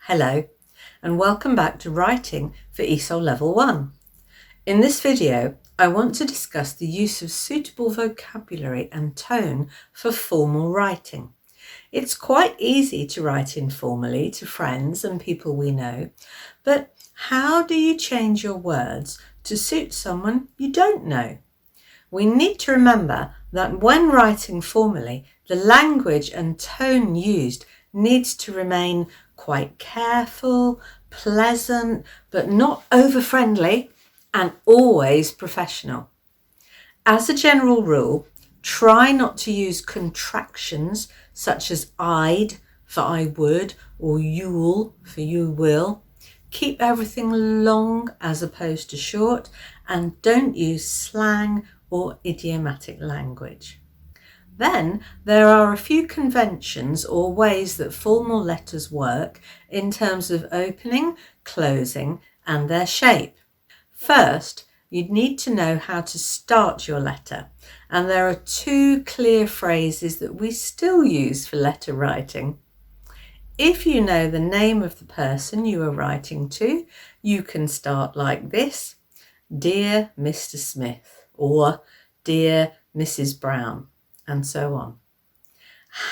Hello, and welcome back to Writing for ESOL Level 1. In this video, I want to discuss the use of suitable vocabulary and tone for formal writing. It's quite easy to write informally to friends and people we know, but how do you change your words to suit someone you don't know? We need to remember that when writing formally, the language and tone used needs to remain quite careful, pleasant, but not over-friendly, and always professional. As a general rule, try not to use contractions such as I'd for I would or you'll for you will. Keep everything long as opposed to short, and don't use slang or idiomatic language. Then there are a few conventions or ways that formal letters work in terms of opening, closing, and their shape. First, you'd need to know how to start your letter, and there are two clear phrases that we still use for letter writing. If you know the name of the person you are writing to, you can start like this: Dear Mr. Smith, or Dear Mrs. Brown, and so on.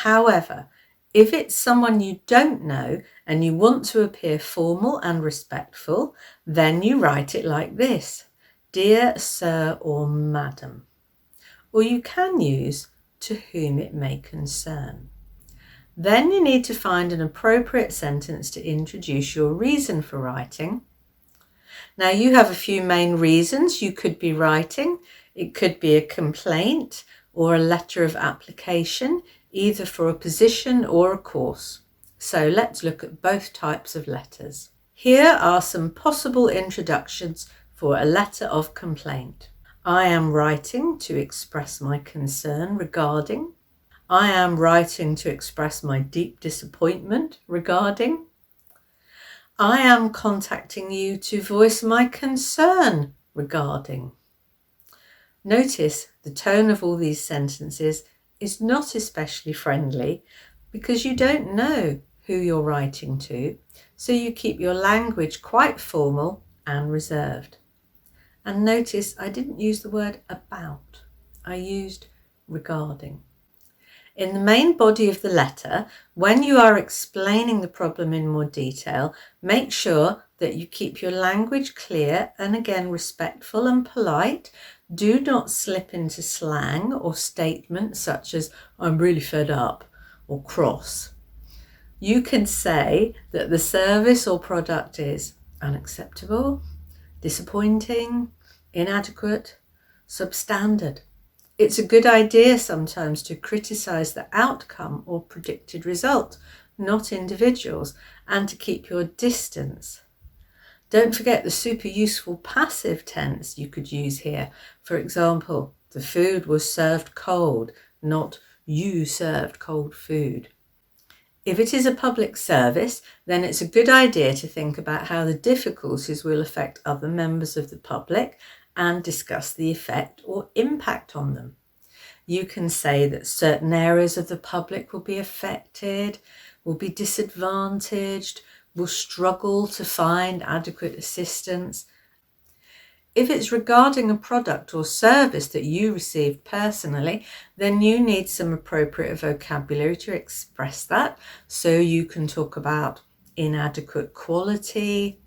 However, if it's someone you don't know and you want to appear formal and respectful, then you write it like this: Dear Sir or Madam. Or you can use To whom it may concern. Then you need to find an appropriate sentence to introduce your reason for writing. Now you have a few main reasons you could be writing. It could be a complaint or a letter of application, either for a position or a course. So let's look at both types of letters. Here are some possible introductions for a letter of complaint. I am writing to express my concern regarding. I am writing to express my deep disappointment regarding. I am contacting you to voice my concern regarding. Notice the tone of all these sentences is not especially friendly because you don't know who you're writing to, so you keep your language quite formal and reserved. And notice I didn't use the word about, I used regarding. In the main body of the letter, when you are explaining the problem in more detail, make sure that you keep your language clear and again respectful and polite. Do not slip into slang or statements such as I'm really fed up or cross. You can say that the service or product is unacceptable, disappointing, inadequate, substandard. It's a good idea sometimes to criticize the outcome or predicted result, not individuals, and to keep your distance. Don't forget the super useful passive tense you could use here. For example, the food was served cold, not you served cold food. If it is a public service, then it's a good idea to think about how the difficulties will affect other members of the public and discuss the effect or impact on them. You can say that certain areas of the public will be affected, will be disadvantaged, will struggle to find adequate assistance. If it's regarding a product or service that you received personally, then you need some appropriate vocabulary to express that. So you can talk about inadequate quality,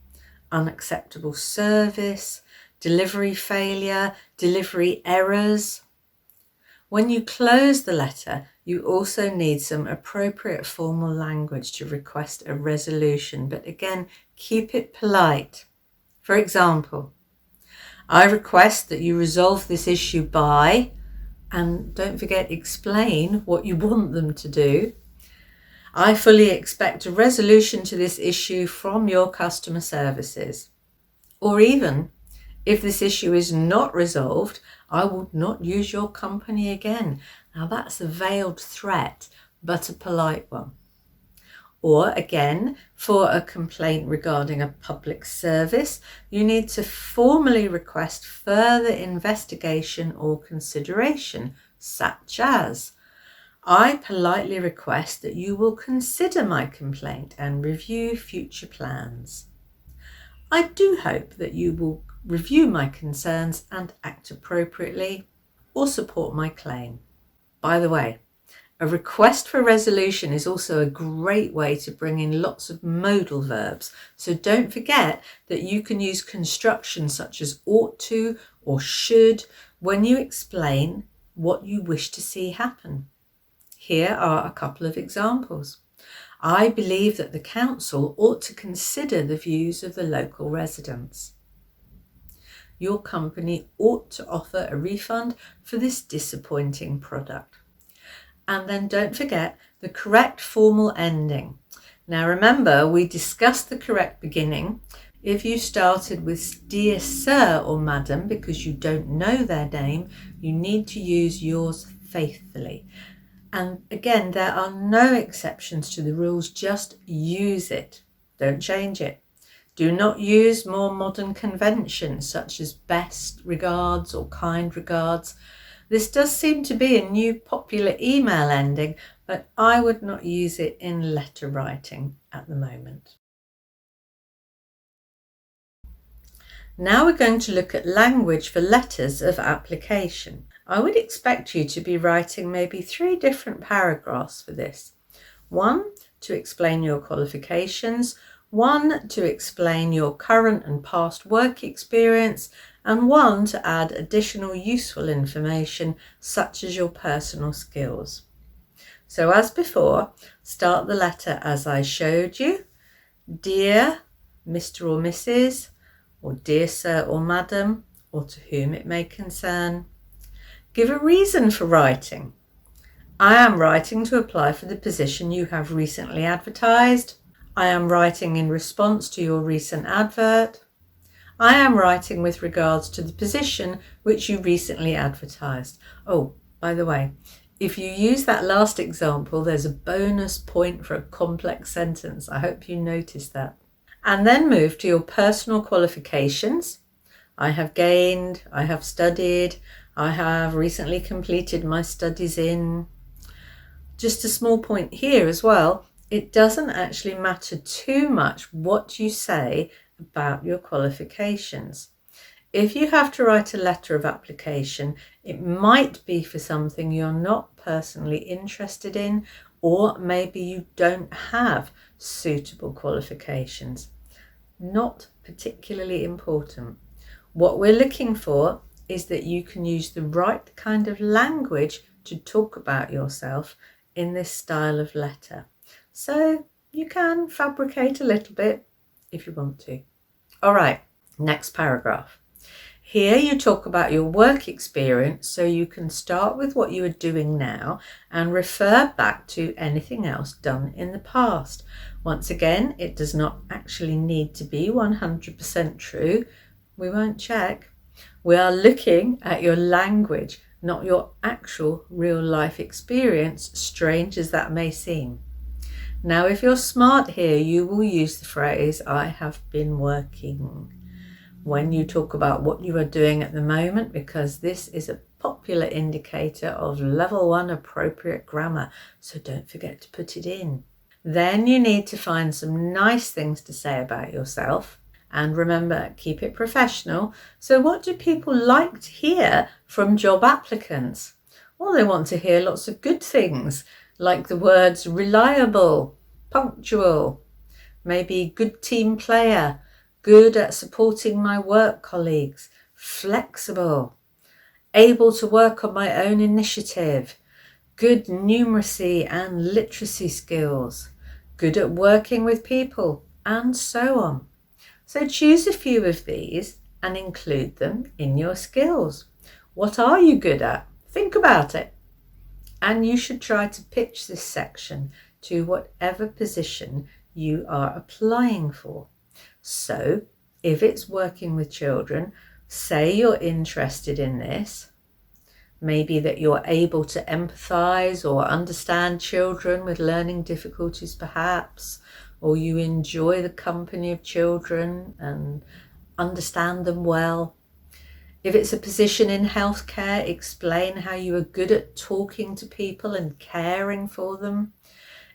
unacceptable service, delivery failure, delivery errors. When you close the letter, you also need some appropriate formal language to request a resolution, but again, keep it polite. For example, I request that you resolve this issue by, and don't forget, explain what you want them to do. I fully expect a resolution to this issue from your customer services. Or even, if this issue is not resolved, I would not use your company again. Now that's a veiled threat, but a polite one. Or again, for a complaint regarding a public service, you need to formally request further investigation or consideration, such as, I politely request that you will consider my complaint and review future plans. I do hope that you will review my concerns and act appropriately or support my claim. By the way, a request for resolution is also a great way to bring in lots of modal verbs. So don't forget that you can use constructions such as ought to or should when you explain what you wish to see happen. Here are a couple of examples. I believe that the council ought to consider the views of the local residents. Your company ought to offer a refund for this disappointing product. And then don't forget the correct formal ending. Now remember, we discussed the correct beginning. If you started with dear sir or madam because you don't know their name, you need to use yours faithfully. And again, there are no exceptions to the rules, just use it. Don't change it. Do not use more modern conventions such as best regards or kind regards. This does seem to be a new popular email ending, but I would not use it in letter writing at the moment. Now we're going to look at language for letters of application. I would expect you to be writing maybe 3 different paragraphs for this. 1 to explain your qualifications, 1 to explain your current and past work experience, and 1 to add additional useful information such as your personal skills. So as before, start the letter as I showed you. Dear Mr. or Mrs. or dear sir or madam, or to whom it may concern. Give a reason for writing. I am writing to apply for the position you have recently advertised. I am writing in response to your recent advert. I am writing with regards to the position which you recently advertised. Oh, by the way, if you use that last example, there's a bonus point for a complex sentence. I hope you noticed that. And then move to your personal qualifications. I have gained, I have studied, I have recently completed my studies in. Just a small point here as well, it doesn't actually matter too much what you say about your qualifications. If you have to write a letter of application, it might be for something you're not personally interested in, or maybe you don't have suitable qualifications. Not particularly important. What we're looking for is that you can use the right kind of language to talk about yourself in this style of letter. So you can fabricate a little bit if you want to. All right, next paragraph. Here you talk about your work experience, so you can start with what you are doing now and refer back to anything else done in the past. Once again, it does not actually need to be 100% true. We won't check. We are looking at your language, not your actual real life experience, strange as that may seem. Now, if you're smart here, you will use the phrase, I have been working, when you talk about what you are doing at the moment, because this is a popular indicator of level 1 appropriate grammar, so don't forget to put it in. Then you need to find some nice things to say about yourself. And remember, keep it professional. So what do people like to hear from job applicants? Well, they want to hear lots of good things, like the words reliable, punctual, maybe good team player, good at supporting my work colleagues, flexible, able to work on my own initiative, good numeracy and literacy skills, good at working with people, and so on. So choose a few of these and include them in your skills. What are you good at? Think about it. And you should try to pitch this section to whatever position you are applying for. So if it's working with children, say you're interested in this. Maybe that you're able to empathise or understand children with learning difficulties perhaps, or you enjoy the company of children and understand them well. If it's a position in healthcare, explain how you are good at talking to people and caring for them.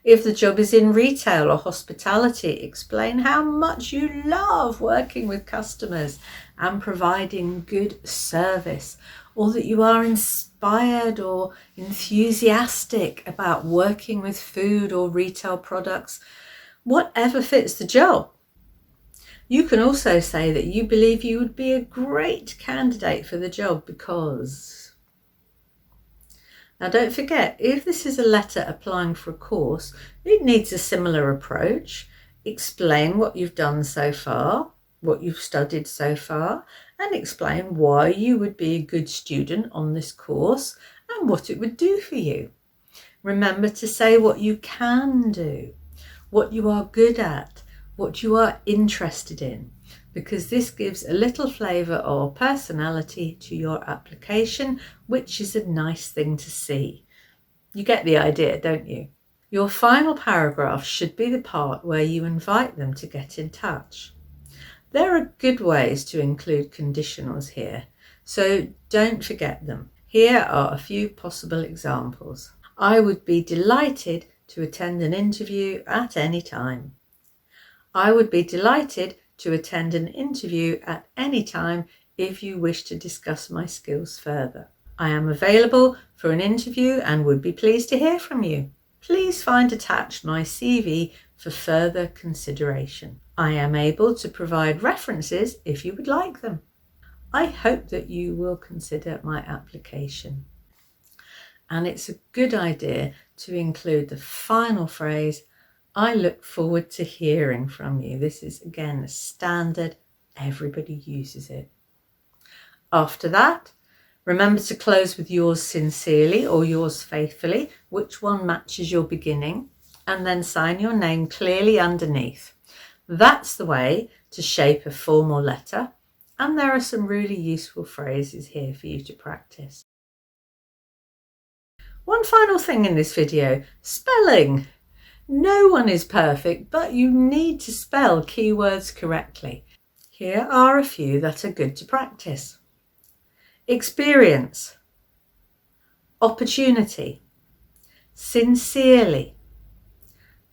If the job is in retail or hospitality, explain how much you love working with customers and providing good service, or that you are inspired or enthusiastic about working with food or retail products, whatever fits the job. You can also say that you believe you would be a great candidate for the job because. Now don't forget, if this is a letter applying for a course, it needs a similar approach. Explain what you've done so far, what you've studied so far, and explain why you would be a good student on this course and what it would do for you. Remember to say what you can do, what you are good at, what you are interested in, because this gives a little flavour or personality to your application, which is a nice thing to see. You get the idea, don't you? Your final paragraph should be the part where you invite them to get in touch. There are good ways to include conditionals here, so don't forget them. Here are a few possible examples. I would be delighted to attend an interview at any time. I would be delighted to attend an interview at any time if you wish to discuss my skills further. I am available for an interview and would be pleased to hear from you. Please find attached my CV for further consideration. I am able to provide references if you would like them. I hope that you will consider my application. And it's a good idea to include the final phrase, I look forward to hearing from you. This is, again, a standard. Everybody uses it. After that, remember to close with yours sincerely or yours faithfully, which one matches your beginning, and then sign your name clearly underneath. That's the way to shape a formal letter, and there are some really useful phrases here for you to practice. One final thing in this video, spelling. No one is perfect, but you need to spell keywords correctly. Here are a few that are good to practice. Experience, opportunity, sincerely,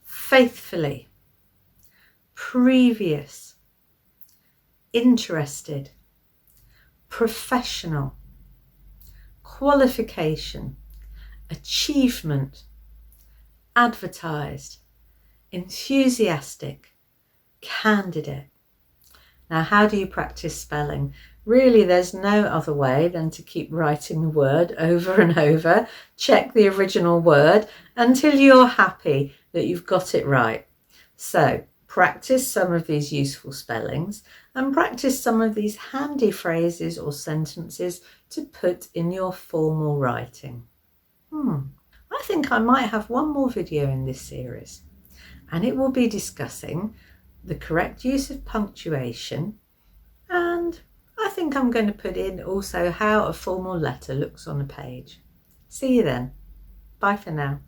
faithfully, previous, interested, professional, qualification, achievement, advertised, enthusiastic, candidate. Now, how do you practice spelling? Really, there's no other way than to keep writing the word over and over. Check the original word until you're happy that you've got it right. So, practice some of these useful spellings and practice some of these handy phrases or sentences to put in your formal writing. I think I might have one more video in this series, and it will be discussing the correct use of punctuation, and I think I'm going to put in also how a formal letter looks on a page. See you then. Bye for now.